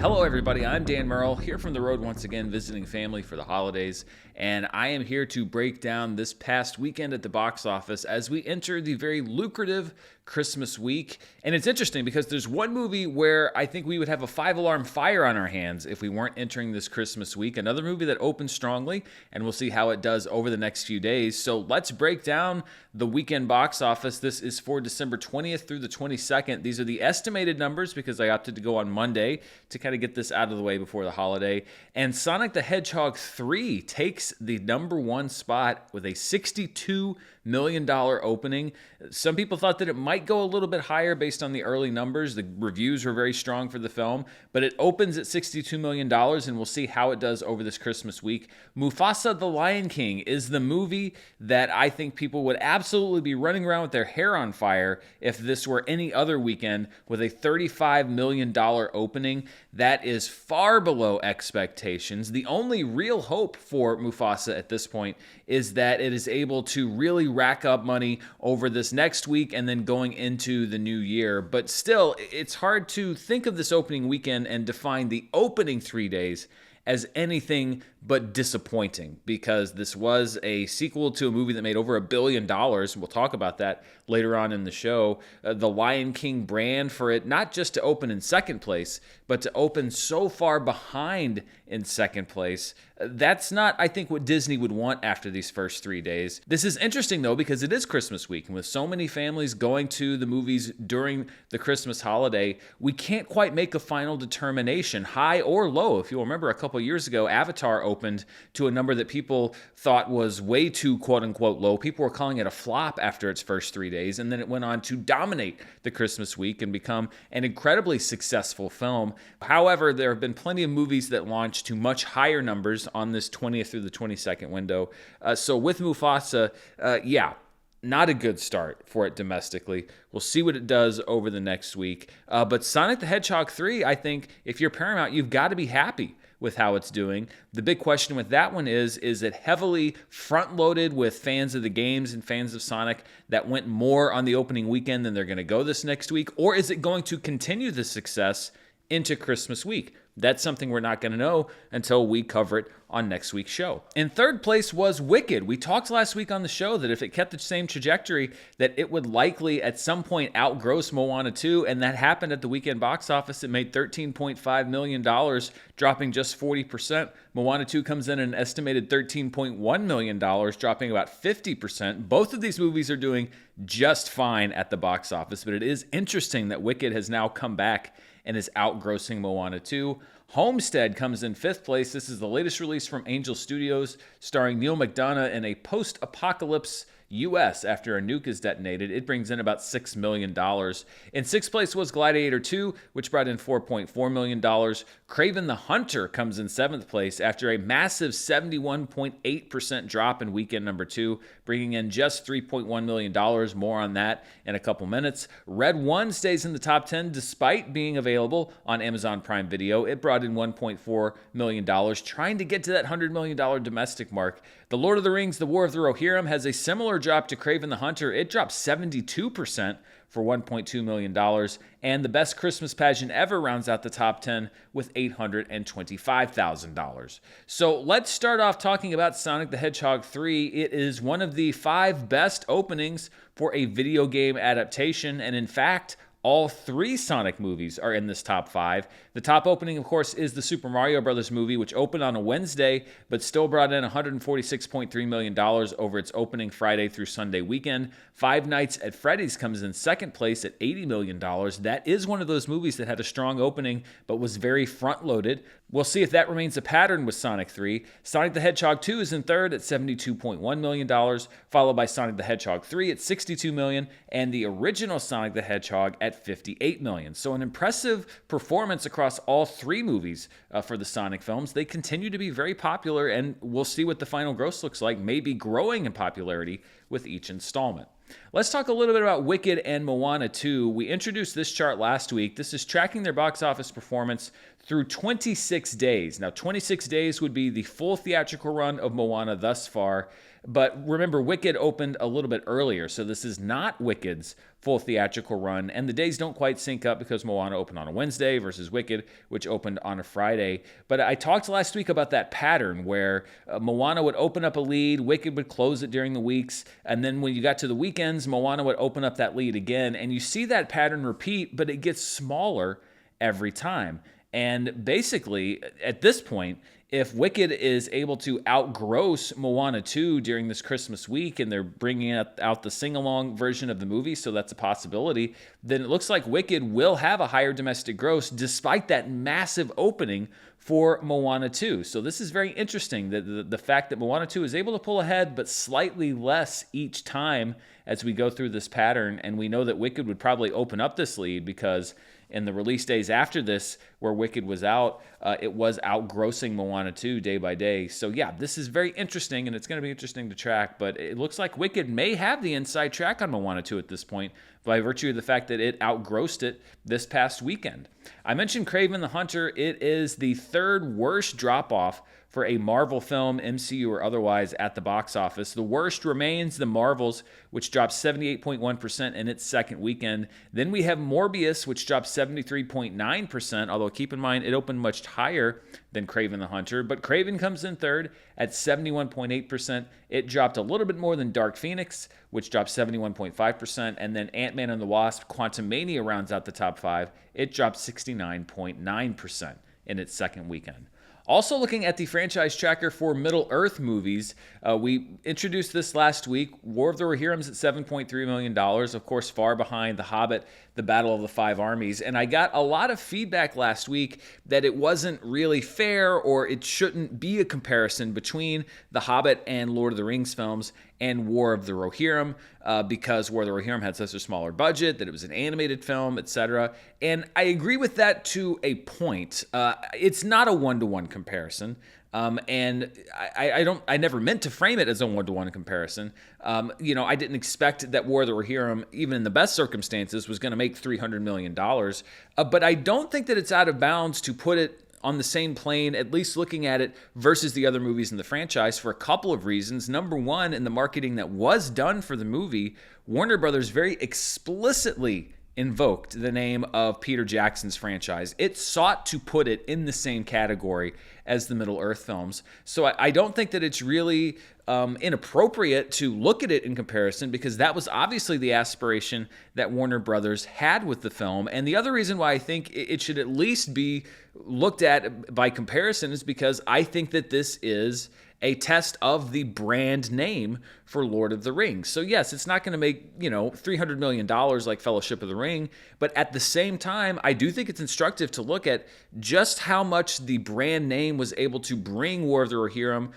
Hello, everybody. I'm Dan Murrell, here from the road once again, visiting family for the holidays, and I am here to break down this past weekend at the box office as we enter the very lucrative Christmas week. And it's interesting because there's one movie where I think we would have a 5-alarm fire on our hands if we weren't entering this Christmas week. Another movie that opens strongly, and we'll see how it does over the next few days. So let's break down the weekend box office. This is for December 20th through the 22nd. These are the estimated numbers because I opted to go on Monday to kind of get this out of the way before the holiday. And Sonic the Hedgehog 3 takes the number one spot with a $62 million opening. Some people thought that it might go a little bit higher based on the early numbers. The reviews were very strong for the film, but it opens at $62 million, and we'll see how it does over this Christmas week. Mufasa the Lion King is the movie that I think people would absolutely be running around with their hair on fire if this were any other weekend with a $35 million opening. That is far below expectations. The only real hope for Mufasa at this point is that it is able to really rack up money over this next week and then going into the new year. But still, it's hard to think of this opening weekend and define the opening 3 days as anything but disappointing, because this was a sequel to a movie that made over $1 billion. We'll talk about that later on in the show. The Lion King brand for it, not just to open in second place, but to open so far behind in second place. That's not, I think, what Disney would want after these first 3 days. This is interesting, though, because it is Christmas week, and with so many families going to the movies during the Christmas holiday, we can't quite make a final determination, high or low. If you'll remember, a couple years ago, Avatar opened to a number that people thought was way too quote-unquote low. People were calling it a flop after its first 3 days, and then it went on to dominate the Christmas week and become an incredibly successful film. However, there have been plenty of movies that launched to much higher numbers on this 20th through the 22nd window. So with Mufasa, not a good start for it domestically. We'll see what it does over the next week. But Sonic the Hedgehog 3, I think, if you're Paramount, you've got to be happy with how it's doing. The big question with that one is it heavily front-loaded with fans of the games and fans of Sonic that went more on the opening weekend than they're going to go this next week? Or is it going to continue the success into Christmas week? That's something we're not going to know until we cover it on next week's show. In third place was Wicked. We talked last week on the show that if it kept the same trajectory, that it would likely at some point outgross Moana 2, and that happened at the weekend box office. It made $13.5 million, dropping just 40%. Moana 2 comes in at an estimated $13.1 million, dropping about 50%. Both of these movies are doing just fine at the box office, but it is interesting that Wicked has now come back and is outgrossing Moana 2. Homestead comes in fifth place. This is the latest release from Angel Studios, starring Neil McDonough in a post-apocalypse U.S. after a nuke is detonated. It brings in about $6 million. In sixth place was Gladiator 2, which brought in $4.4 million. Kraven the Hunter comes in seventh place after a massive 71.8% drop in weekend number 2, bringing in just $3.1 million. More on that in a couple minutes. Red 1 stays in the top 10 despite being available on Amazon Prime Video. It brought in $1.4 million, trying to get to that $100 million domestic mark. The Lord of the Rings, The War of the Rohirrim, has a similar drop to Kraven the Hunter. It dropped 72% for $1.2 million. And The Best Christmas Pageant Ever rounds out the top 10 with $825,000. So let's start off talking about Sonic the Hedgehog 3. It is one of the 5 best openings for a video game adaptation. And in fact, all 3 Sonic movies are in this top 5. The top opening, of course, is the Super Mario Bros. Movie, which opened on a Wednesday, but still brought in $146.3 million over its opening Friday through Sunday weekend. Five Nights at Freddy's comes in second place at $80 million. That is one of those movies that had a strong opening, but was very front-loaded. We'll see if that remains a pattern with Sonic 3. Sonic the Hedgehog 2 is in third at $72.1 million, followed by Sonic the Hedgehog 3 at $62 million, and the original Sonic the Hedgehog at $58 million. So an impressive performance across all 3 movies for the Sonic films. They continue to be very popular, and we'll see what the final gross looks like, maybe growing in popularity with each installment. Let's talk a little bit about Wicked and Moana 2. We introduced this chart last week. This is tracking their box office performance through 26 days. Now, 26 days would be the full theatrical run of Moana thus far. But remember, Wicked opened a little bit earlier, so this is not Wicked's full theatrical run, and the days don't quite sync up because Moana opened on a Wednesday versus Wicked, which opened on a Friday. But I talked last week about that pattern where Moana would open up a lead, Wicked would close it during the weeks, and then when you got to the weekends, Moana would open up that lead again, and you see that pattern repeat, but it gets smaller every time. And basically, at this point, if Wicked is able to outgross Moana 2 during this Christmas week and they're bringing out the sing-along version of the movie, so that's a possibility, then it looks like Wicked will have a higher domestic gross despite that massive opening for Moana 2. So this is very interesting, that the fact that Moana 2 is able to pull ahead but slightly less each time as we go through this pattern. And we know that Wicked would probably open up this lead because in the release days after this, where Wicked was out, it was outgrossing Moana 2 day by day. So yeah, this is very interesting, and it's going to be interesting to track, but it looks like Wicked may have the inside track on Moana 2 at this point by virtue of the fact that it outgrossed it this past weekend. I mentioned Kraven the Hunter. It is the third worst drop-off for a Marvel film, MCU or otherwise, at the box office. The worst remains The Marvels, which dropped 78.1% in its second weekend. Then we have Morbius, which dropped 73.9%, although keep in mind it opened much higher than Kraven the Hunter. But Kraven comes in third at 71.8%. It dropped a little bit more than Dark Phoenix, which dropped 71.5%. And then Ant-Man and the Wasp, Quantumania rounds out the top five. It dropped 69.9% in its second weekend. Also looking at the franchise tracker for Middle-earth movies, we introduced this last week. War of the Rohirrims at $7.3 million, of course far behind The Hobbit, The Battle of the Five Armies. And I got a lot of feedback last week that it wasn't really fair, or it shouldn't be a comparison between The Hobbit and Lord of the Rings films and War of the Rohirrim, because War of the Rohirrim had such a smaller budget, that it was an animated film, etc. And I agree with that to a point. It's not a one-to-one comparison. And I never meant to frame it as a one-to-one comparison. I didn't expect that War of the Rohirrim, even in the best circumstances, was going to make $300 million. But I don't think that it's out of bounds to put it on the same plane, at least looking at it versus the other movies in the franchise, for a couple of reasons. Number one, in the marketing that was done for the movie, Warner Brothers very explicitly invoked the name of Peter Jackson's franchise. It sought to put it in the same category as the Middle-earth films. So I don't think that it's really inappropriate to look at it in comparison, because that was obviously the aspiration that Warner Brothers had with the film. And the other reason why I think it should at least be looked at by comparison is because I think that this is a test of the brand name for Lord of the Rings. So yes, it's not going to make, $300 million like Fellowship of the Ring, but at the same time, I do think it's instructive to look at just how much the brand name was able to bring War of the Rohirrim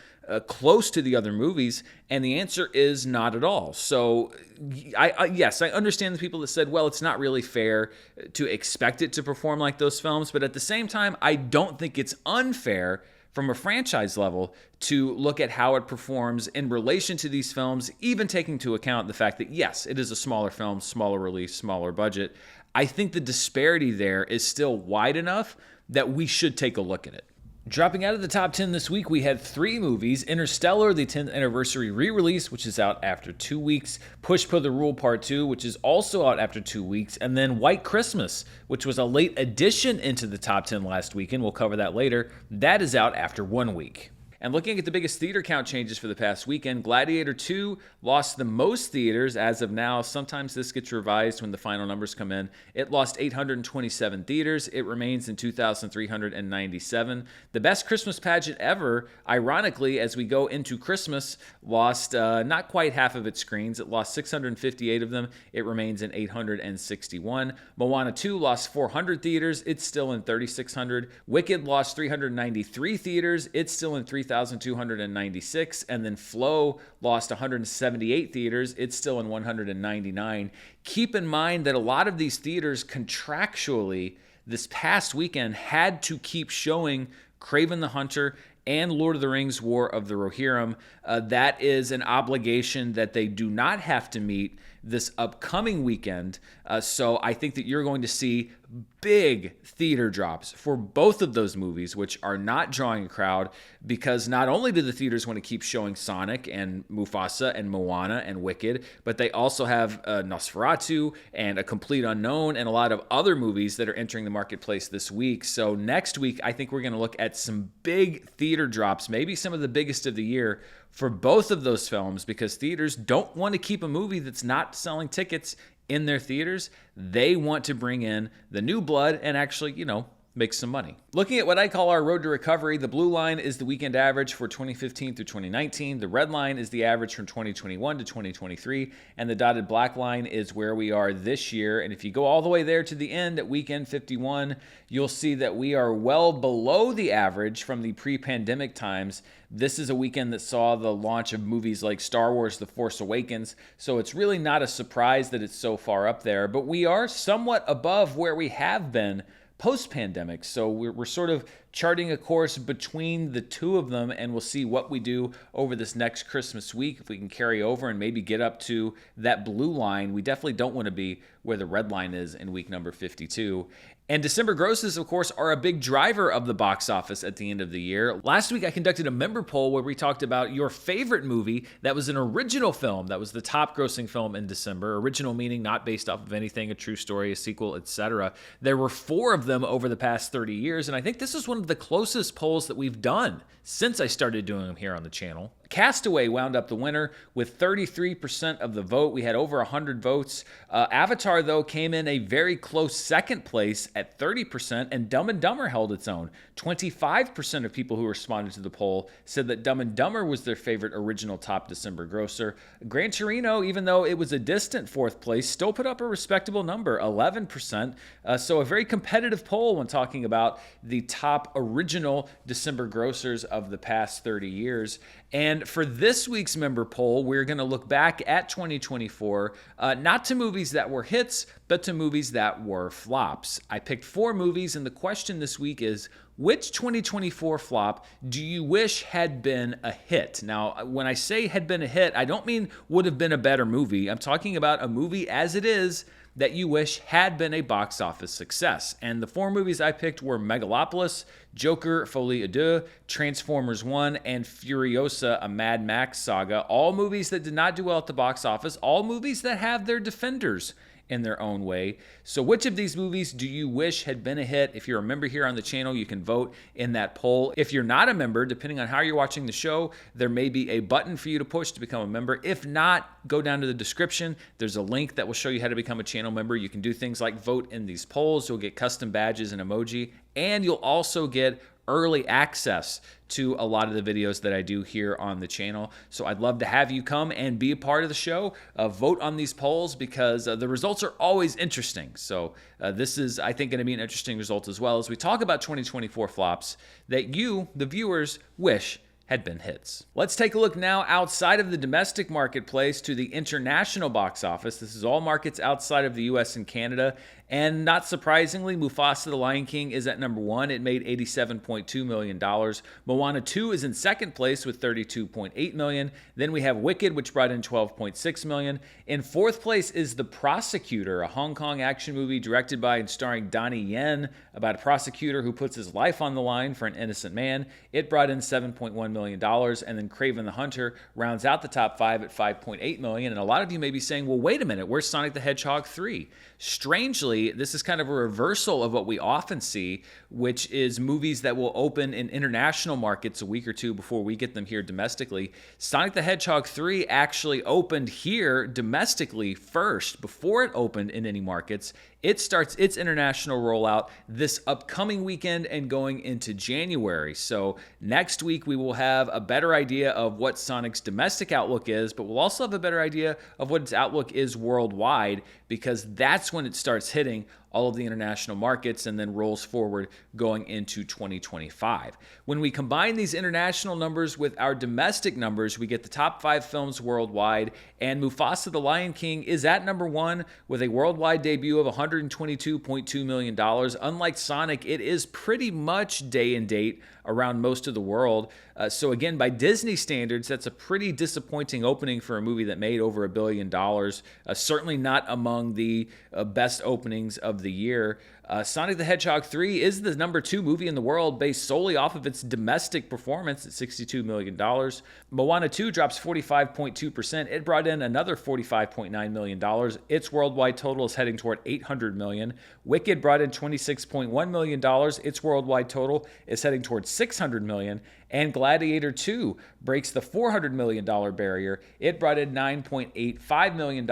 close to the other movies, and the answer is not at all. So yes, I understand the people that said, well, it's not really fair to expect it to perform like those films, but at the same time, I don't think it's unfair from a franchise level to look at how it performs in relation to these films, even taking into account the fact that, yes, it is a smaller film, smaller release, smaller budget. I think the disparity there is still wide enough that we should take a look at it. Dropping out of the top 10 this week, we had three movies. Interstellar, the 10th anniversary re-release, which is out after 2 weeks. Push Pull the Rule Part 2, which is also out after 2 weeks. And then White Christmas, which was a late addition into the top 10 last weekend. We'll cover that later. That is out after 1 week. And looking at the biggest theater count changes for the past weekend, Gladiator 2 lost the most theaters as of now. Sometimes this gets revised when the final numbers come in. It lost 827 theaters. It remains in 2,397. The best Christmas pageant ever, ironically, as we go into Christmas, lost not quite half of its screens. It lost 658 of them. It remains in 861. Moana 2 lost 400 theaters. It's still in 3,600. Wicked lost 393 theaters. It's still in 3,296, and then Flow lost 178 theaters. It's still in 199. Keep in mind that a lot of these theaters contractually this past weekend had to keep showing Kraven the Hunter and Lord of the Rings War of the Rohirrim. That is an obligation that they do not have to meet this upcoming weekend. So I think that you're going to see big theater drops for both of those movies, which are not drawing a crowd, because not only do the theaters want to keep showing Sonic and Mufasa and Moana and Wicked, but they also have Nosferatu and A Complete Unknown and a lot of other movies that are entering the marketplace this week. So next week, I think we're going to look at some big theater drops, maybe some of the biggest of the year for both of those films, because theaters don't want to keep a movie that's not selling tickets in their theaters. They want to bring in the new blood and actually, make some money. Looking at what I call our road to recovery, the blue line is the weekend average for 2015 through 2019. The red line is the average from 2021 to 2023. And the dotted black line is where we are this year. And if you go all the way there to the end at weekend 51, you'll see that we are well below the average from the pre-pandemic times. This is a weekend that saw the launch of movies like Star Wars: The Force Awakens. So it's really not a surprise that it's so far up there. But we are somewhat above where we have been post-pandemic. So we're sort of charting a course between the two of them, and we'll see what we do over this next Christmas week. If we can carry over and maybe get up to that blue line, we definitely don't want to be where the red line is in week number 52. And December grosses, of course, are a big driver of the box office at the end of the year. Last week, I conducted a member poll where we talked about your favorite movie that was an original film that was the top grossing film in December. Original meaning not based off of anything, a true story, a sequel, etc. There were 4 of them over the past 30 years, and I think this is one of the closest polls that we've done since I started doing them here on the channel. Castaway wound up the winner with 33% of the vote. We had over 100 votes. Avatar, though, came in a very close second place at 30%, and Dumb and Dumber held its own. 25% of people who responded to the poll said that Dumb and Dumber was their favorite original top December grosser. Gran Torino, even though it was a distant 4th place, still put up a respectable number, 11%. So a very competitive poll when talking about the top original December grossers of the past 30 years. And for this week's member poll, we're going to look back at 2024, not to movies that were hits, but to movies that were flops. I picked 4 movies, and the question this week is, which 2024 flop do you wish had been a hit? Now, when I say had been a hit, I don't mean would have been a better movie. I'm talking about a movie as it is that you wish had been a box office success. And the 4 movies I picked were Megalopolis, Joker, Folie à Deux, Transformers 1, and Furiosa, a Mad Max saga. All movies that did not do well at the box office. All movies that have their defenders in their own way. So which of these movies do you wish had been a hit? If you're a member here on the channel, you can vote in that poll. If you're not a member, depending on how you're watching the show, there may be a button for you to push to become a member. If not, go down to the description. There's a link that will show you how to become a channel member. You can do things like vote in these polls. You'll get custom badges and emoji, and you'll also get early access to a lot of the videos that I do here on the channel. So I'd love to have you come and be a part of the show. Vote on these polls, because the results are always interesting. So this is, I think, going to be an interesting result as well as we talk about 2024 flops that you, the viewers, wish had been hits. Let's take a look now outside of the domestic marketplace to the international box office. This is all markets outside of the US and Canada. And not surprisingly, Mufasa the Lion King is at number 1. It made $87.2 million. Moana 2 is in second place with $32.8 million. Then we have Wicked, which brought in $12.6 million. In 4th place is The Prosecutor, a Hong Kong action movie directed by and starring Donnie Yen about a prosecutor who puts his life on the line for an innocent man. It brought in $7.1 million. And then Kraven the Hunter rounds out the top 5 at $5.8 million. And a lot of you may be saying, well, wait a minute, where's Sonic the Hedgehog 3? Strangely, this is kind of a reversal of what we often see, which is movies that will open in international markets a week or 2 before we get them here domestically. Sonic the Hedgehog 3 actually opened here domestically first before it opened in any markets. It starts its international rollout this upcoming weekend and going into January. So next week we will have a better idea of what Sonic's domestic outlook is, but we'll also have a better idea of what its outlook is worldwide, because that's when it starts hitting all of the international markets and then rolls forward going into 2025. When we combine these international numbers with our domestic numbers, we get the top 5 films worldwide, and Mufasa the Lion King is at number 1 with a worldwide debut of $122.2 million. Unlike Sonic, it is pretty much day and date around most of the world. So again, by Disney standards, that's a pretty disappointing opening for a movie that made over $1 billion. Certainly not among the best openings of the year. Sonic the Hedgehog 3 is the number 2 movie in the world based solely off of its domestic performance at $62 million. Moana 2 drops 45.2%. It brought in another $45.9 million. Its worldwide total is heading toward $800 million. Wicked brought in $26.1 million. Its worldwide total is heading toward $600 million. And Gladiator 2 breaks the $400 million barrier. It brought in $9.85 million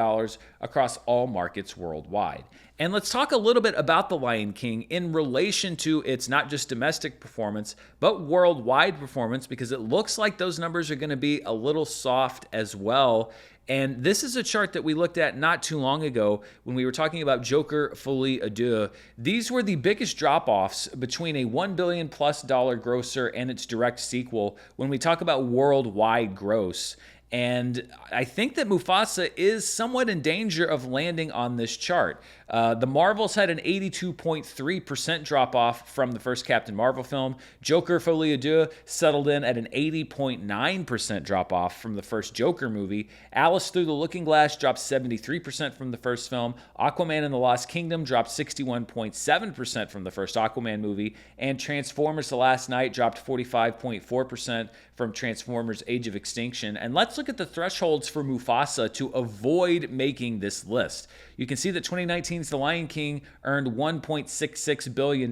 across all markets worldwide. And let's talk a little bit about The Lion King in relation to its not just domestic performance, but worldwide performance, because it looks like those numbers are going to be a little soft as well. And this is a chart that we looked at not too long ago when we were talking about Joker Folie à Deux. These were the biggest drop-offs between a $1 billion plus grosser and its direct sequel when we talk about worldwide gross. And I think that Mufasa is somewhat in danger of landing on this chart. The Marvels had an 82.3% drop-off from the first Captain Marvel film. Joker Folie à Deux settled in at an 80.9% drop-off from the first Joker movie. Alice Through the Looking Glass dropped 73% from the first film. Aquaman and the Lost Kingdom dropped 61.7% from the first Aquaman movie. And Transformers The Last Knight dropped 45.4% from Transformers Age of Extinction. And let's look at the thresholds for Mufasa to avoid making this list. You can see that 2019's The Lion King earned $1.66 billion.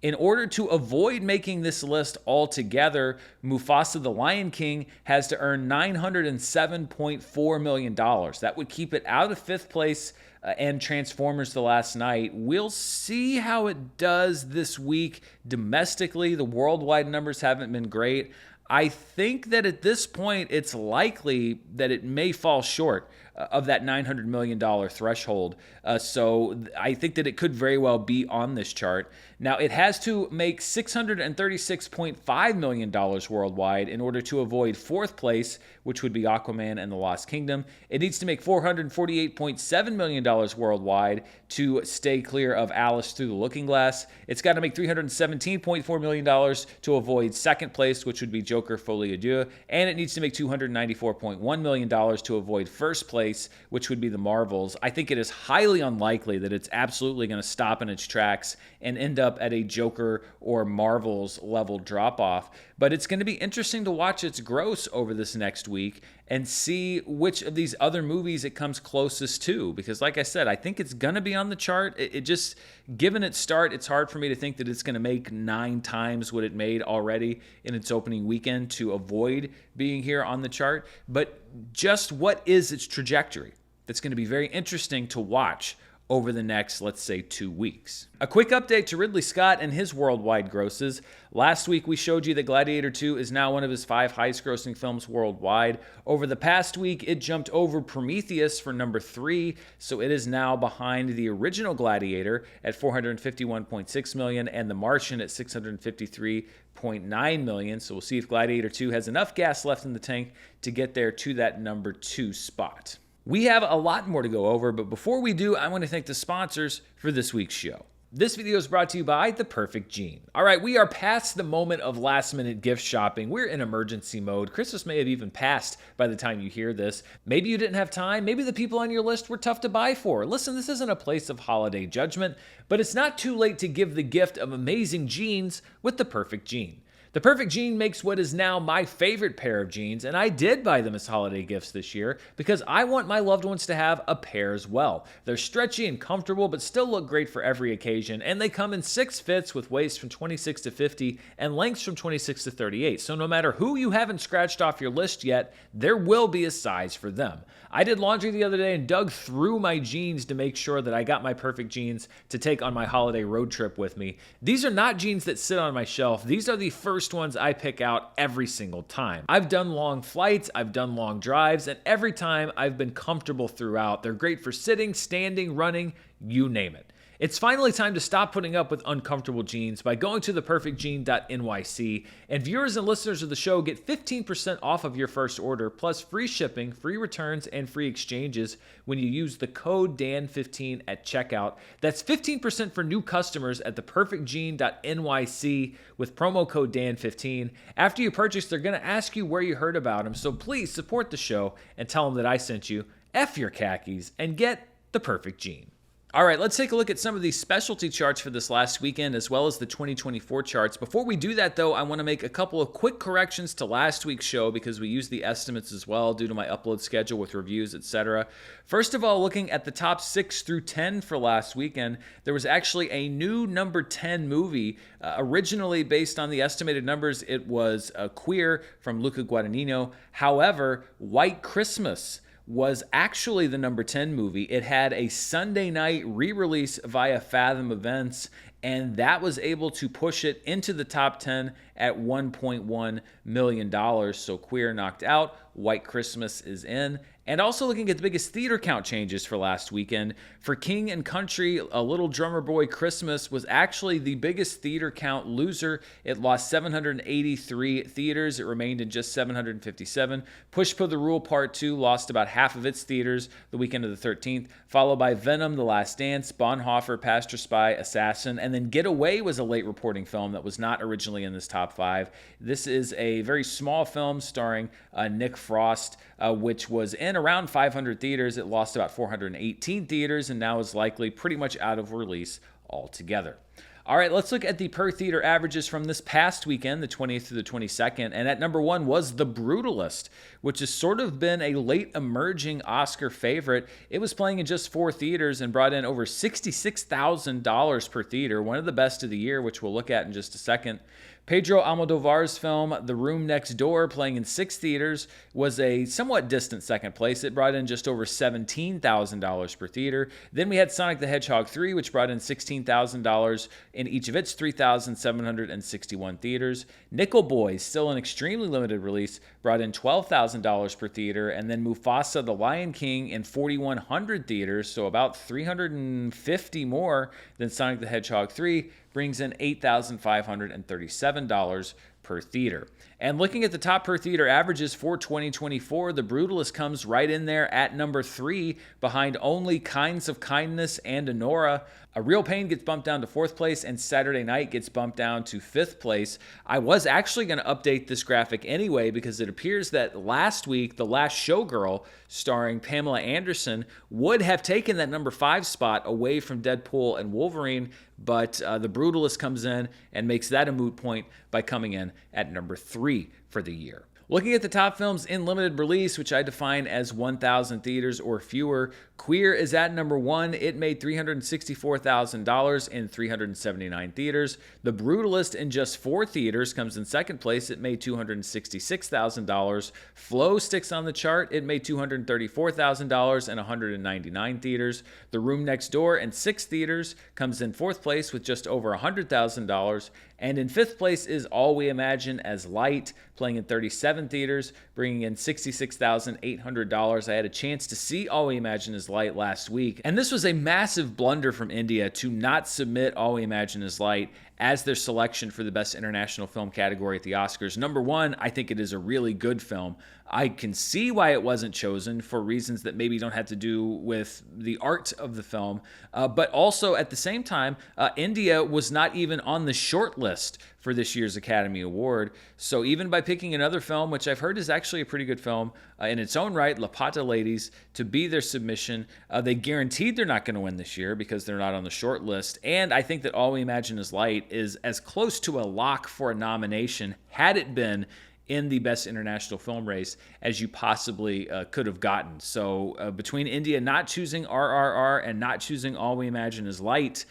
In order to avoid making this list altogether, Mufasa the Lion King has to earn $907.4 million. That would keep it out of 5th place. And Transformers The Last Knight. We'll see how it does this week domestically. The worldwide numbers haven't been great. I think that at this point, it's likely that it may fall short of that $900 million threshold. So I think that it could very well be on this chart. Now, it has to make $636.5 million worldwide in order to avoid 4th place, which would be Aquaman and the Lost Kingdom. It needs to make $448.7 million worldwide to stay clear of Alice Through the Looking Glass. It's got to make $317.4 million to avoid 2nd place, which would be Joker Folie à Deux. And it needs to make $294.1 million to avoid 1st place, which would be the Marvels. I think it is highly unlikely that it's absolutely going to stop in its tracks and end up at a Joker or Marvels level drop-off. But it's going to be interesting to watch its gross over this next week and see which of these other movies it comes closest to. Because like I said, I think it's going to be on the chart. It just, given its start, it's hard for me to think that it's going to make 9 times what it made already in its opening weekend to avoid being here on the chart. But just what is its trajectory? That's going to be very interesting to watch over the next, let's say, 2 weeks. A quick update to Ridley Scott and his worldwide grosses. Last week, we showed you that Gladiator 2 is now one of his 5 highest grossing films worldwide. Over the past week, it jumped over Prometheus for number 3, so it is now behind the original Gladiator at $451.6 million and The Martian at $653.9 million. So we'll see if Gladiator 2 has enough gas left in the tank to get there to that number 2 spot. We have a lot more to go over, but before we do, I want to thank the sponsors for this week's show. This video is brought to you by The Perfect Gene. All right, we are past the moment of last-minute gift shopping. We're in emergency mode. Christmas may have even passed by the time you hear this. Maybe you didn't have time. Maybe the people on your list were tough to buy for. Listen, this isn't a place of holiday judgment, but it's not too late to give the gift of amazing jeans with The Perfect Gene. The Perfect Gene makes what is now my favorite pair of jeans, and I did buy them as holiday gifts this year because I want my loved ones to have a pair as well. They're stretchy and comfortable, but still look great for every occasion, and they come in 6 fits with waists from 26 to 50 and lengths from 26 to 38. So no matter who you haven't scratched off your list yet, there will be a size for them. I did laundry the other day and dug through my jeans to make sure that I got my perfect jeans to take on my holiday road trip with me. These are not jeans that sit on my shelf. These are the first ones I pick out every single time. I've done long flights, I've done long drives, and every time I've been comfortable throughout. They're great for sitting, standing, running, you name it. It's finally time to stop putting up with uncomfortable jeans by going to theperfectjean.nyc, and viewers and listeners of the show get 15% off of your first order, plus free shipping, free returns, and free exchanges when you use the code DAN15 at checkout. That's 15% for new customers at theperfectjean.nyc with promo code DAN15. After you purchase, they're going to ask you where you heard about them, so please support the show and tell them that I sent you. F your khakis and get the perfect jean. All right, let's take a look at some of the specialty charts for this last weekend, as well as the 2024 charts. Before we do that, though, I want to make a couple of quick corrections to last week's show because we used the estimates as well due to my upload schedule with reviews, etc. First of all, looking at the top 6 through 10 for last weekend, there was actually a new number 10 movie. Originally, based on the estimated numbers, it was Queer from Luca Guadagnino. However, White Christmas was actually the number 10 movie. It had a Sunday night re-release via Fathom Events, and that was able to push it into the top 10 at $1.1 million. So Queer knocked out, White Christmas is in. And also looking at the biggest theater count changes for last weekend, for King and Country, A Little Drummer Boy Christmas was actually the biggest theater count loser. It lost 783 theaters. It remained in just 757. Push Pull the Rule Part 2 lost about half of its theaters the weekend of the 13th, followed by Venom, The Last Dance, Bonhoeffer, Pastor Spy, Assassin, and then Get Away was a late reporting film that was not originally in this top 5. This is a very small film starring Nick Frost, which was in around 500 theaters. It lost about 418 theaters and now is likely pretty much out of release altogether. All right, let's look at the per theater averages from this past weekend, the 20th through the 22nd. And at number 1 was The Brutalist, which has sort of been a late emerging Oscar favorite. It was playing in just 4 theaters and brought in over $66,000 per theater, one of the best of the year, which we'll look at in just a second. Pedro Almodovar's film, The Room Next Door, playing in 6 theaters, was a somewhat distant second place. It brought in just over $17,000 per theater. Then we had Sonic the Hedgehog 3, which brought in $16,000 in each of its 3,761 theaters. Nickel Boys, still an extremely limited release, brought in $12,000 per theater. And then Mufasa the Lion King in 4,100 theaters, so about 350 more than Sonic the Hedgehog 3, brings in $8,537 per theater. And looking at the top per theater averages for 2024, The Brutalist comes right in there at number 3, behind only Kinds of Kindness and Anora. A Real Pain gets bumped down to 4th place, and Saturday Night gets bumped down to 5th place. I was actually going to update this graphic anyway because it appears that last week, The Last Showgirl, starring Pamela Anderson, would have taken that number 5 spot away from Deadpool and Wolverine, but The Brutalist comes in and makes that a moot point by coming in at number 3 for the year. Looking at the top films in limited release, which I define as 1,000 theaters or fewer, Queer is at number 1. It made $364,000 in 379 theaters. The Brutalist, in just 4 theaters, comes in second place. It made $266,000. Flow sticks on the chart. It made $234,000 in 199 theaters. The Room Next Door, in 6 theaters, comes in 4th place with just over $100,000. And in 5th place is All We Imagine as Light, playing in 37 theaters, bringing in $66,800. I had a chance to see All We Imagine as Light last week, and this was a massive blunder from India to not submit All We Imagine as Light as their selection for the Best International Film category at the Oscars. Number 1, I think it is a really good film. I can see why it wasn't chosen for reasons that maybe don't have to do with the art of the film, but also at the same time, India was not even on the short list for this year's Academy Award. So even by picking another film, which I've heard is actually a pretty good film in its own right, La Pata Ladies, to be their submission, they guaranteed they're not going to win this year because they're not on the short list. And I think that All We Imagine is Light is as close to a lock for a nomination, had it been in the Best International Film race, as you possibly could have gotten. So between India not choosing RRR and not choosing All We Imagine is Light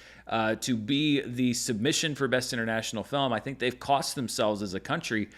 to be the submission for Best International Film, I think they've cost themselves as a country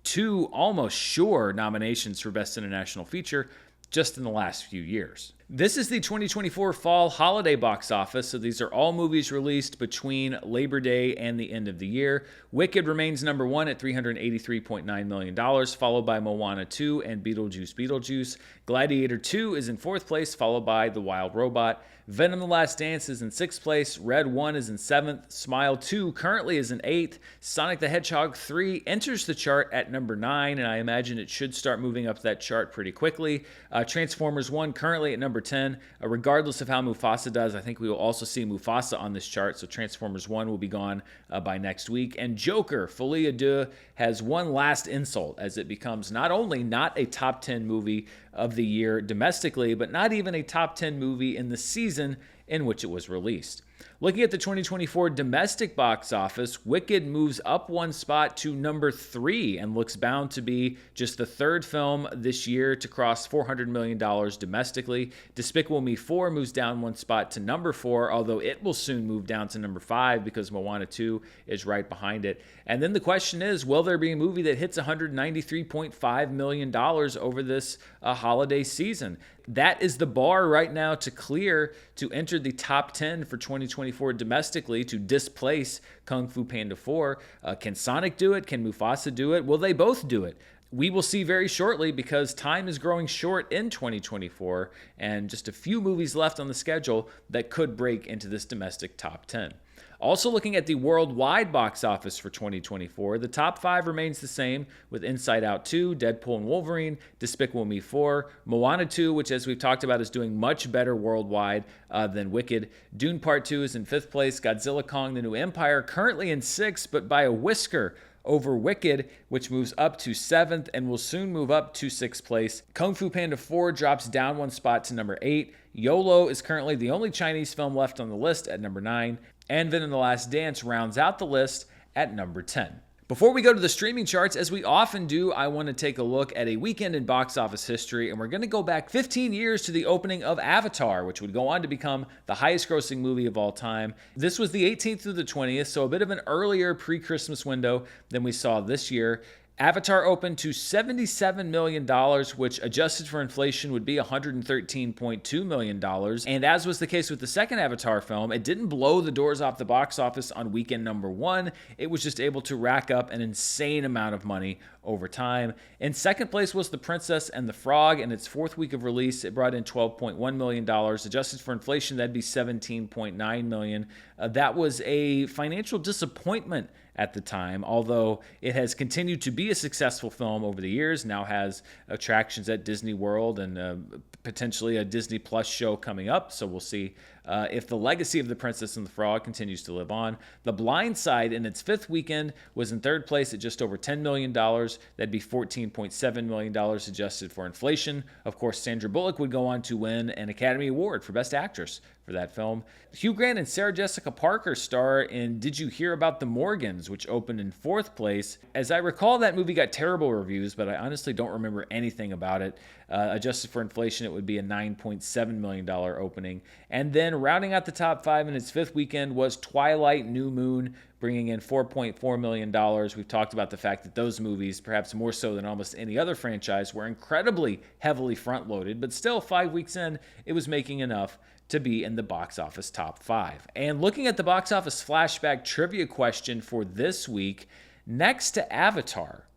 2 almost sure nominations for Best International Feature just in the last few years. This is the 2024 fall holiday box office, so these are all movies released between Labor Day and the end of the year. Wicked remains number one at $383.9 million, followed by Moana 2 and Beetlejuice. Gladiator 2 is in fourth place, followed by The Wild Robot. Venom: The Last Dance is in sixth place. Red 1 is in seventh. Smile 2 currently is in eighth. Sonic the Hedgehog 3 enters the chart at number 9, and I imagine it should start moving up that chart pretty quickly. Transformers 1 currently at number 10. Regardless of how Mufasa does, I think we will also see Mufasa on this chart, so Transformers 1 will be gone by next week. And Joker, Folie à Deux, has one last insult as it becomes not only not a top 10 movie of the year domestically, but not even a top 10 movie in the season in which it was released. Looking at the 2024 domestic box office, Wicked moves up one spot to number 3 and looks bound to be just the third film this year to cross $400 million domestically. Despicable Me 4 moves down one spot to number 4, although it will soon move down to number 5 because Moana 2 is right behind it. And then the question is, will there be a movie that hits $193.5 million over this holiday season? That is the bar right now to clear to enter the top 10 for 2024 domestically to displace Kung Fu Panda 4. Can Sonic do it? Can Mufasa do it? Will they both do it? We will see very shortly because time is growing short in 2024 and just a few movies left on the schedule that could break into this domestic top 10. Also looking at the worldwide box office for 2024, the top 5 remains the same with Inside Out 2, Deadpool and Wolverine, Despicable Me 4, Moana 2, which as we've talked about is doing much better worldwide than Wicked. Dune Part 2 is in 5th place, Godzilla Kong the New Empire currently in 6th, but by a whisker over Wicked, which moves up to 7th and will soon move up to 6th place. Kung Fu Panda 4 drops down one spot to number 8. YOLO is currently the only Chinese film left on the list at number 9. And Venom: The Last Dance rounds out the list at number 10. Before we go to the streaming charts, as we often do, I want to take a look at a weekend in box office history, and we're going to go back 15 years to the opening of Avatar, which would go on to become the highest grossing movie of all time. This was the 18th through the 20th, so a bit of an earlier pre-Christmas window than we saw this year. Avatar opened to $77 million, which adjusted for inflation would be $113.2 million. And as was the case with the second Avatar film, it didn't blow the doors off the box office on weekend number 1. It was just able to rack up an insane amount of money over time. In second place was The Princess and the Frog. In its fourth week of release, it brought in $12.1 million. Adjusted for inflation, that'd be $17.9 million. That was a financial disappointment at the time, although it has continued to be a successful film over the years, now has attractions at Disney World and potentially a Disney Plus show coming up, so we'll see if the legacy of The Princess and the Frog continues to live on. The Blind Side, in its 5th weekend, was in 3rd place at just over $10 million. That'd be $14.7 million adjusted for inflation. Of course, Sandra Bullock would go on to win an Academy Award for Best Actress for that film. Hugh Grant and Sarah Jessica Parker star in Did You Hear About the Morgans, which opened in 4th place. As I recall, that movie got terrible reviews, but I honestly don't remember anything about it. Adjusted for inflation, it would be a $9.7 million opening. And then rounding out the top 5 in its 5th weekend was Twilight New Moon, bringing in $4.4 million. We've talked about the fact that those movies, perhaps more so than almost any other franchise, were incredibly heavily front-loaded, but still 5 weeks in, it was making enough to be in the box office top 5. And looking at the box office flashback trivia question for this week, next to Avatar,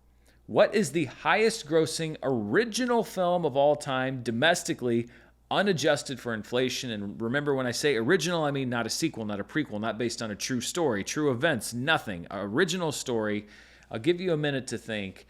what is the highest grossing original film of all time domestically, unadjusted for inflation? And remember, when I say original, I mean not a sequel, not a prequel, not based on a true story, true events, nothing. Original story. I'll give you a minute to think.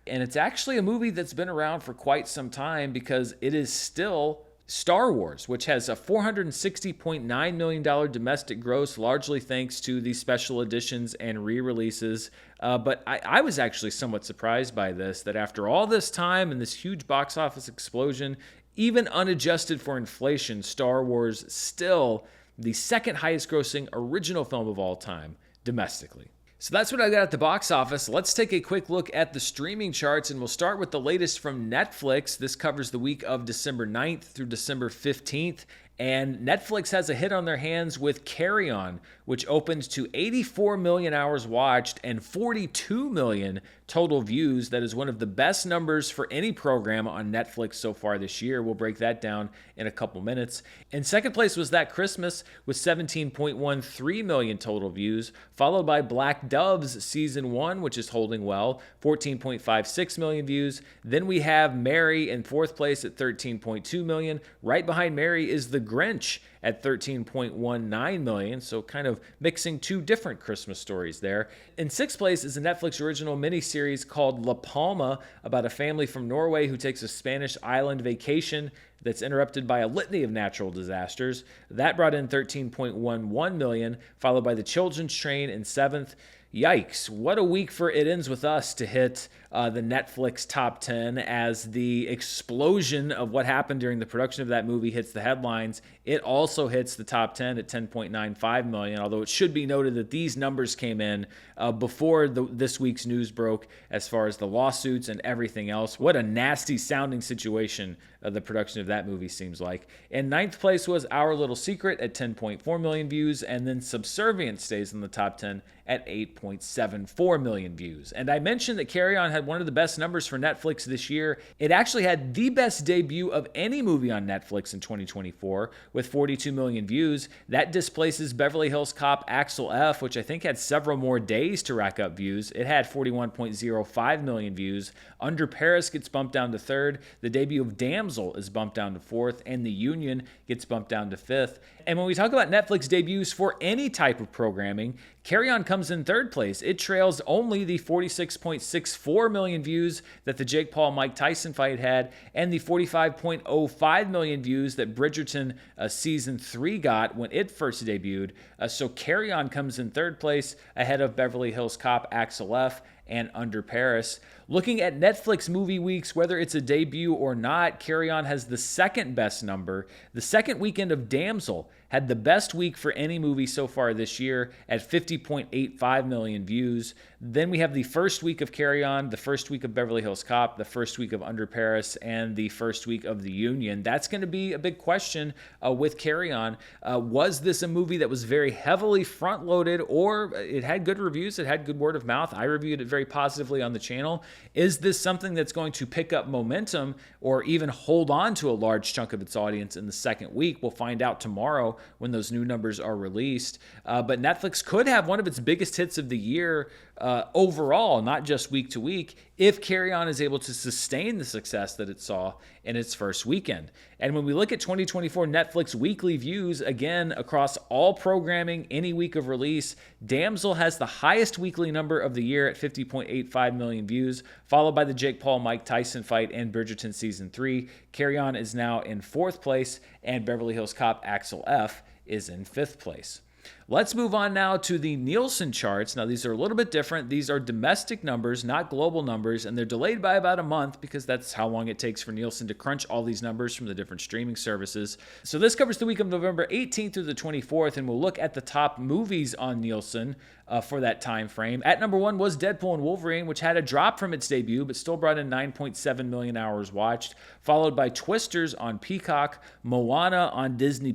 And it's actually a movie that's been around for quite some time because it is still Star Wars, which has a $460.9 million domestic gross, largely thanks to the special editions and re-releases. But I was actually somewhat surprised by this, that after all this time and this huge box office explosion, even unadjusted for inflation, Star Wars still the second highest grossing original film of all time domestically. So that's what I got at the box office. Let's take a quick look at the streaming charts, and we'll start with the latest from Netflix. This covers the week of December 9th through December 15th. And Netflix has a hit on their hands with Carry On, which opened to 84 million hours watched and 42 million total views. That is one of the best numbers for any program on Netflix so far this year. We'll break that down in a couple minutes. In second place was That Christmas with 17.13 million total views, followed by Black Dove's Season 1, which is holding well, 14.56 million views. Then we have Mary in fourth place at 13.2 million. Right behind Mary is The Grinch at 13.19 million, so kind of mixing two different Christmas stories there. In sixth place is a Netflix original miniseries called La Palma, about a family from Norway who takes a Spanish island vacation that's interrupted by a litany of natural disasters. That brought in 13.11 million, followed by The Children's Train in seventh. Yikes, what a week for It Ends With Us to hit the Netflix top 10 as the explosion of what happened during the production of that movie hits the headlines. It also hits the top 10 at 10.95 million, although it should be noted that these numbers came in before this week's news broke as far as the lawsuits and everything else. What a nasty sounding situation the production of that movie seems like. In ninth place was Our Little Secret at 10.4 million views, and then Subservient stays in the top 10 at 8.74 million views. And I mentioned that Carry On had one of the best numbers for Netflix this year. It actually had the best debut of any movie on Netflix in 2024 with 42 million views. That displaces Beverly Hills Cop Axel F, which I think had several more days to rack up views. It had 41.05 million views. Under Paris gets bumped down to third. The debut of Damsel is bumped down to fourth, and The Union gets bumped down to fifth. And when we talk about Netflix debuts for any type of programming, Carry On comes in third place. It trails only the 46.64 million views that the Jake Paul-Mike Tyson fight had, and the 45.05 million views that Bridgerton Season 3 got when it first debuted. So Carry On comes in third place ahead of Beverly Hills Cop Axel F and Under Paris. Looking at Netflix movie weeks, whether it's a debut or not, Carry On has the second best number. The second weekend of Damsel had the best week for any movie so far this year at 50.85 million views. Then we have the first week of Carry On, the first week of Beverly Hills Cop, the first week of Under Paris, and the first week of The Union. That's going to be a big question with Carry On. Was this a movie that was very heavily front-loaded, or it had good reviews, it had good word of mouth? I reviewed it very positively on the channel. Is this something that's going to pick up momentum or even hold on to a large chunk of its audience in the second week? We'll find out tomorrow when those new numbers are released. But Netflix could have one of its biggest hits of the year overall, not just week to week, if Carry On is able to sustain the success that it saw in its first weekend. And when we look at 2024 Netflix weekly views, again, across all programming, any week of release, Damsel has the highest weekly number of the year at 50.85 million views, followed by the Jake Paul-Mike Tyson fight and Bridgerton Season 3. Carry On is now in fourth place, and Beverly Hills Cop Axel F is in fifth place. Let's move on now to the Nielsen charts. Now, these are a little bit different. These are domestic numbers, not global numbers, and they're delayed by about a month because that's how long it takes for Nielsen to crunch all these numbers from the different streaming services. So this covers the week of November 18th through the 24th, and we'll look at the top movies on Nielsen for that time frame. At number one was Deadpool and Wolverine, which had a drop from its debut, but still brought in 9.7 million hours watched, followed by Twisters on Peacock, Moana on Disney+,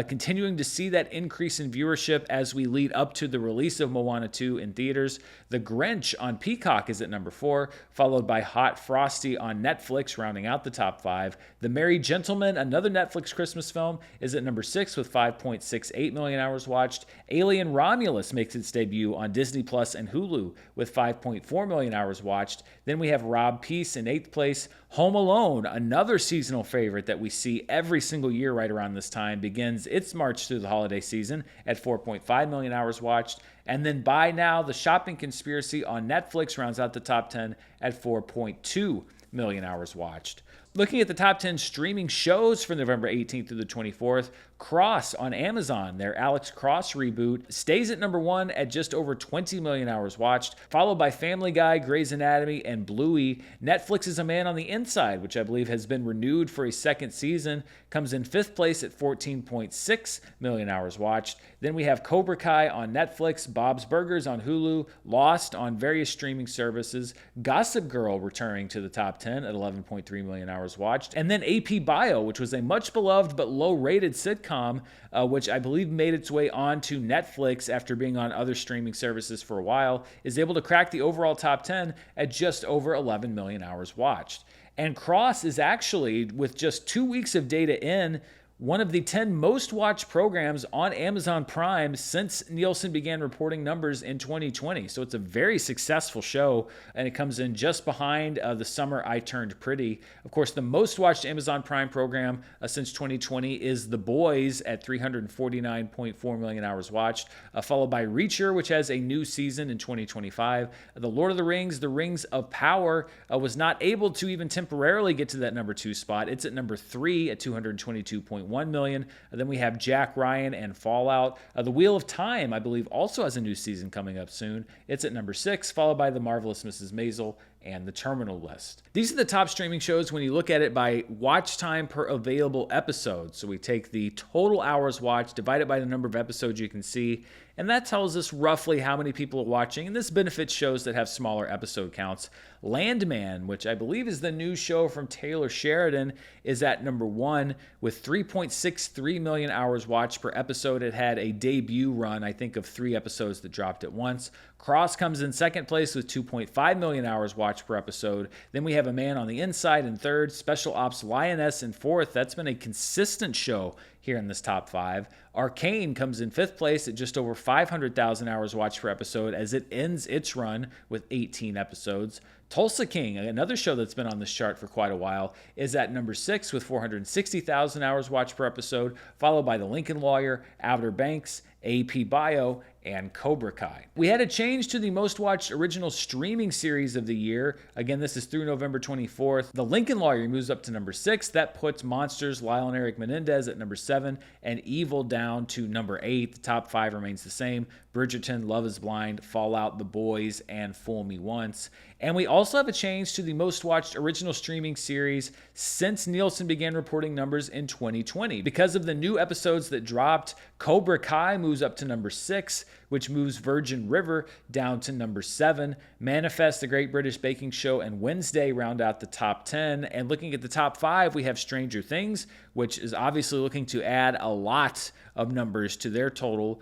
continuing to see that increase in viewership as we lead up to the release of Moana 2 in theaters. The Grinch on Peacock is at number 4, followed by Hot Frosty on Netflix, rounding out the top 5. The Merry Gentleman, another Netflix Christmas film, is at number 6 with 5.68 million hours watched. Alien Romulus makes its debut on Disney Plus and Hulu with 5.4 million hours watched. Then we have Rob Peace in 8th place. Home Alone, another seasonal favorite that we see every single year right around this time, begins its march through the holiday season at 4.5 million hours watched. And then Buy Now, The Shopping Conspiracy on Netflix rounds out the top 10 at 4.2 million hours watched. Looking at the top 10 streaming shows for November 18th through the 24th, Cross on Amazon, their Alex Cross reboot, stays at number 1 at just over 20 million hours watched, followed by Family Guy, Grey's Anatomy, and Bluey. Netflix's A Man on the Inside, which I believe has been renewed for a second season, comes in 5th place at 14.6 million hours watched. Then we have Cobra Kai on Netflix, Bob's Burgers on Hulu, Lost on various streaming services, Gossip Girl returning to the top 10 at 11.3 million hours watched, and then AP Bio, which was a much beloved but low-rated sitcom sitcom, which I believe made its way onto Netflix after being on other streaming services for a while, is able to crack the overall top 10 at just over 11 million hours watched. And Cross is actually, with just 2 weeks of data in, one of the 10 most watched programs on Amazon Prime since Nielsen began reporting numbers in 2020. So it's a very successful show, and it comes in just behind The Summer I Turned Pretty. Of course, the most watched Amazon Prime program since 2020 is The Boys at 349.4 million hours watched, followed by Reacher, which has a new season in 2025. The Lord of the Rings, The Rings of Power, was not able to even temporarily get to that number 2 spot. It's at number 3 at 222.1 million. Then we have Jack Ryan and Fallout. The Wheel of Time, I believe, also has a new season coming up soon. It's at number 6, followed by The Marvelous Mrs. Maisel and The Terminal List. These are the top streaming shows when you look at it by watch time per available episode. So we take the total hours watched, divide it by the number of episodes you can see, and that tells us roughly how many people are watching, and this benefits shows that have smaller episode counts. Landman, which I believe is the new show from Taylor Sheridan, is at number 1 with 3.63 million hours watched per episode. It had a debut run, I think, of 3 episodes that dropped at once. Cross comes in second place with 2.5 million hours watched per episode. Then we have A Man on the Inside in third, Special Ops Lioness in fourth. That's been a consistent show here in this top 5. Arcane comes in 5th place at just over 500,000 hours watched per episode as it ends its run with 18 episodes. Tulsa King, another show that's been on this chart for quite a while, is at number 6 with 460,000 hours watched per episode, followed by The Lincoln Lawyer, Outer Banks, AP Bio, and Cobra Kai. We had a change to the most watched original streaming series of the year. Again, this is through November 24th. The Lincoln Lawyer moves up to number 6. That puts Monsters, Lyle and Eric Menendez at number 7, and Evil down to number 8. The top 5 remains the same. Bridgerton, Love is Blind, Fallout, The Boys, and Fool Me Once. And we also have a change to the most watched original streaming series since Nielsen began reporting numbers in 2020. Because of the new episodes that dropped, Cobra Kai moves up to number 6, which moves Virgin River down to number 7. Manifest, The Great British Baking Show, and Wednesday round out the top 10. And looking at the top 5, we have Stranger Things, which is obviously looking to add a lot of numbers to their total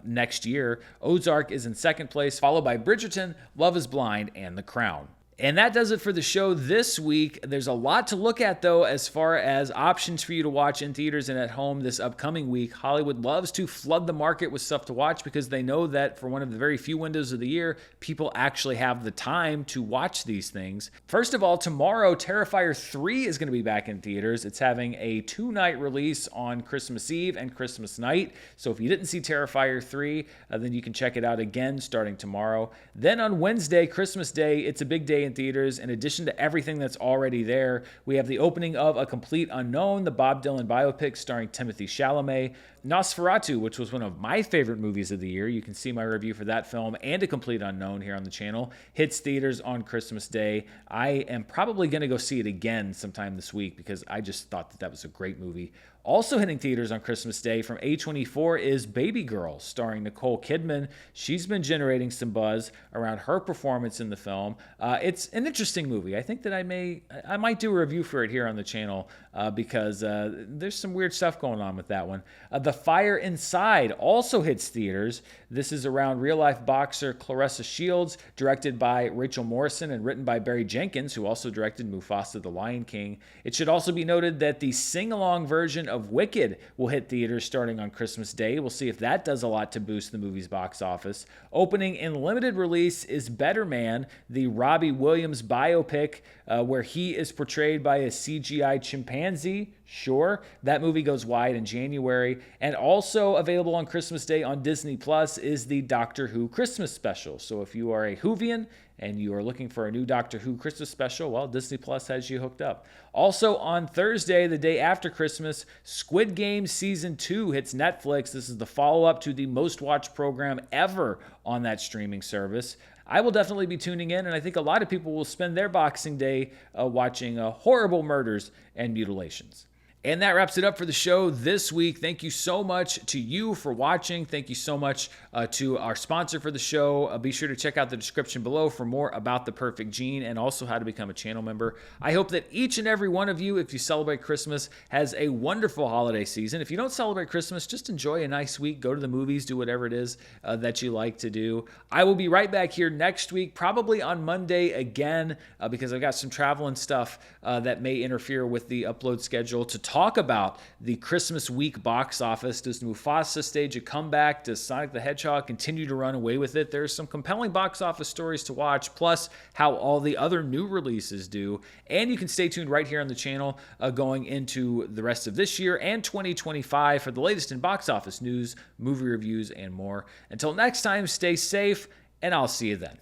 next year. Ozark is in second place, followed by Bridgerton, Love is Blind, and The Crown. And that does it for the show this week. There's a lot to look at, though, as far as options for you to watch in theaters and at home this upcoming week. Hollywood loves to flood the market with stuff to watch because they know that for one of the very few windows of the year, people actually have the time to watch these things. First of all, tomorrow, Terrifier 3 is going to be back in theaters. It's having a 2-night release on Christmas Eve and Christmas night. So if you didn't see Terrifier 3, then you can check it out again starting tomorrow. Then on Wednesday, Christmas Day, it's a big day in theaters. In addition to everything that's already there, we have the opening of A Complete Unknown, the Bob Dylan biopic starring Timothée Chalamet. Nosferatu, which was one of my favorite movies of the year. You can see my review for that film and A Complete Unknown here on the channel. Hits theaters on Christmas Day. I am probably going to go see it again sometime this week because I just thought that was a great movie. Also hitting theaters on Christmas Day from A24 is Baby Girl, starring Nicole Kidman. She's been generating some buzz around her performance in the film. It's an interesting movie. I think that I might do a review for it here on the channel because there's some weird stuff going on with that one. The Fire Inside also hits theaters. This is around real-life boxer Clarissa Shields, directed by Rachel Morrison and written by Barry Jenkins, who also directed Mufasa the Lion King. It should also be noted that the sing-along version of Wicked will hit theaters starting on Christmas Day. We'll see if that does a lot to boost the movie's box office. Opening in limited release is Better Man, the Robbie Williams biopic where he is portrayed by a CGI chimpanzee. Sure, that movie goes wide in January. And also available on Christmas Day on Disney Plus is the Doctor Who Christmas special. So if you are a Whovian and you are looking for a new Doctor Who Christmas special, well, Disney Plus has you hooked up. Also on Thursday, the day after Christmas, Squid Game Season 2 hits Netflix. This is the follow-up to the most watched program ever on that streaming service. I will definitely be tuning in, and I think a lot of people will spend their Boxing Day watching horrible murders and mutilations. And that wraps it up for the show this week. Thank you so much to you for watching. Thank you so much to our sponsor for the show. Be sure to check out the description below for more about the perfect gene and also how to become a channel member. I hope that each and every one of you, if you celebrate Christmas, has a wonderful holiday season. If you don't celebrate Christmas, just enjoy a nice week. Go to the movies, do whatever it is that you like to do. I will be right back here next week, probably on Monday again, because I've got some traveling stuff that may interfere with the upload schedule to talk about the Christmas week box office. Does Mufasa stage a comeback? Does Sonic the Hedgehog continue to run away with it? There's some compelling box office stories to watch, plus how all the other new releases do. And you can stay tuned right here on the channel going into the rest of this year and 2025 for the latest in box office news, movie reviews, and more. Until next time, stay safe, and I'll see you then.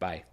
Bye.